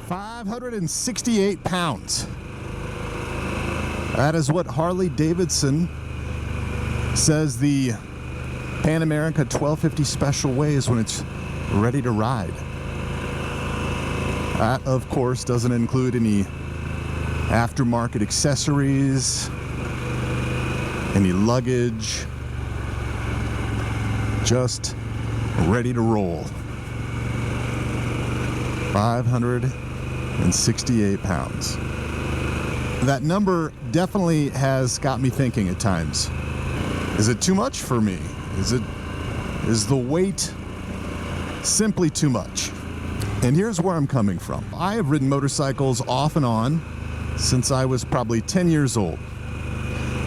568 pounds. That is what Harley Davidson says the Pan America 1250 Special weighs when it's ready to ride. That, of course, doesn't include any aftermarket accessories, any luggage, just ready to roll. 568 pounds. That number definitely has got me thinking at times. Is it too much for me? Is the weight simply too much? And here's where I'm coming from. I have ridden motorcycles off and on since I was probably 10 years old.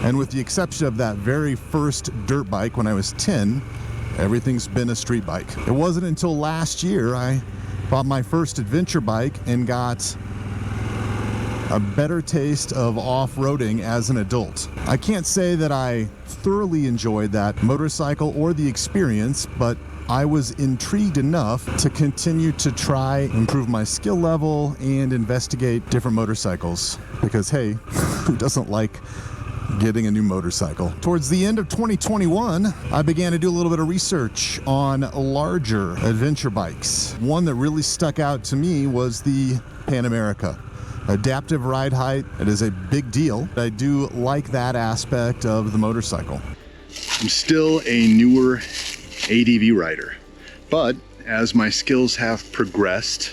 And with the exception of that very first dirt bike when I was 10, everything's been a street bike. It wasn't until last year I bought my first adventure bike and got a better taste of off-roading as an adult. I can't say that I thoroughly enjoyed that motorcycle or the experience, but I was intrigued enough to continue to try, improve my skill level, and investigate different motorcycles. Because hey, who doesn't like getting a new motorcycle? Towards the end of 2021, I began to do a little bit of research on larger adventure bikes. One that really stuck out to me was the Pan America. Adaptive ride height, it is a big deal. I do like that aspect of the motorcycle. I'm still a newer ADV rider, but as my skills have progressed,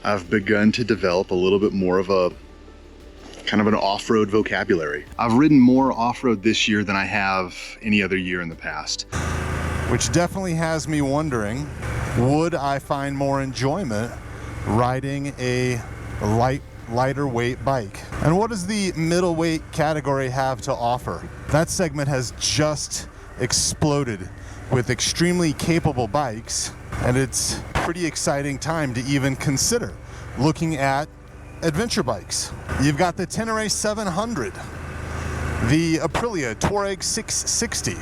I've begun to develop a little bit more of a kind of an off-road vocabulary. I've ridden more off-road this year than I have any other year in the past. Which definitely has me wondering, would I find more enjoyment riding a lighter weight bike? And what does the middleweight category have to offer? That segment has just exploded with extremely capable bikes, and it's a pretty exciting time to even consider looking at adventure bikes. You've got the Tenere 700, the Aprilia Tuareg 660,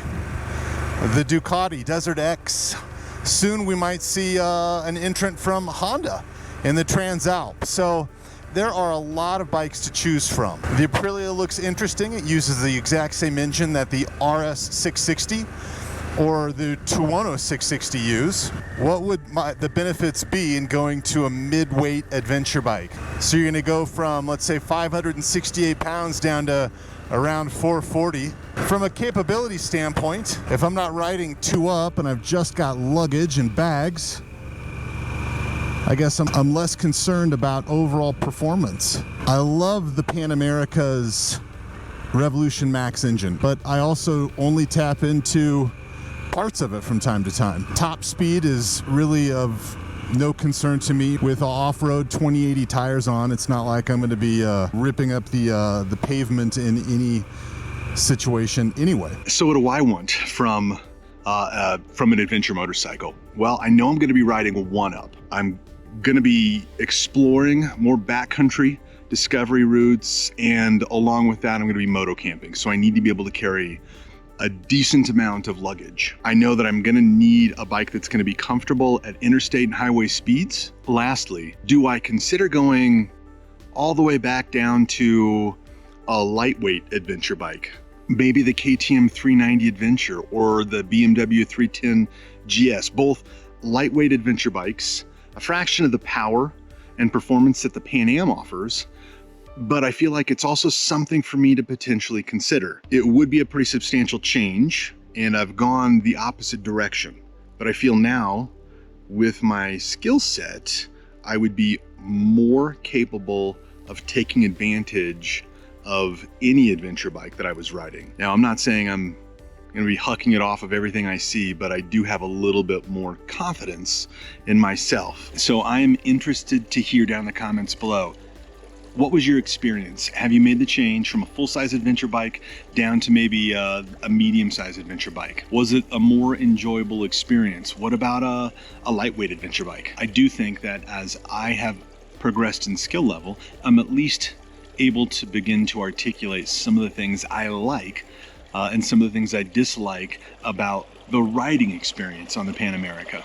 the Ducati Desert X. Soon we might see an entrant from Honda in the TransAlp. So there are a lot of bikes to choose from. The Aprilia looks interesting. It uses the exact same engine that the RS 660 or the Tuono 660 use. What would the benefits be in going to a mid-weight adventure bike? So you're gonna go from, let's say, 568 pounds down to around 440. From a capability standpoint, if I'm not riding two up and I've just got luggage and bags, I guess I'm less concerned about overall performance. I love the Pan America's Revolution Max engine, but I also only tap into parts of it from time to time. Top speed is really of no concern to me. With off-road 2080 tires on, it's not like I'm going to be ripping up the pavement in any situation anyway. So what do I want from an adventure motorcycle? Well, I know I'm going to be riding a one-up. I'm going to be exploring more backcountry discovery routes, and along with that, I'm going to be moto camping. So I need to be able to carry a decent amount of luggage. I know that I'm going to need a bike that's going to be comfortable at interstate and highway speeds. Lastly, do I consider going all the way back down to a lightweight adventure bike? Maybe the KTM 390 Adventure or the BMW 310 GS, both lightweight adventure bikes, a fraction of the power and performance that the Pan Am offers, but I feel like it's also something for me to potentially consider. It would be a pretty substantial change, and I've gone the opposite direction. But I feel now, with my skill set, I would be more capable of taking advantage of any adventure bike that I was riding. Now, I'm not saying I'm going to be hucking it off of everything I see, but I do have a little bit more confidence in myself. So I am interested to hear down in the comments below. What was your experience? Have you made the change from a full-size adventure bike down to maybe a medium-sized adventure bike? Was it a more enjoyable experience? What about a lightweight adventure bike? I do think that as I have progressed in skill level, I'm at least able to begin to articulate some of the things I like and some of the things I dislike about the riding experience on the Pan America.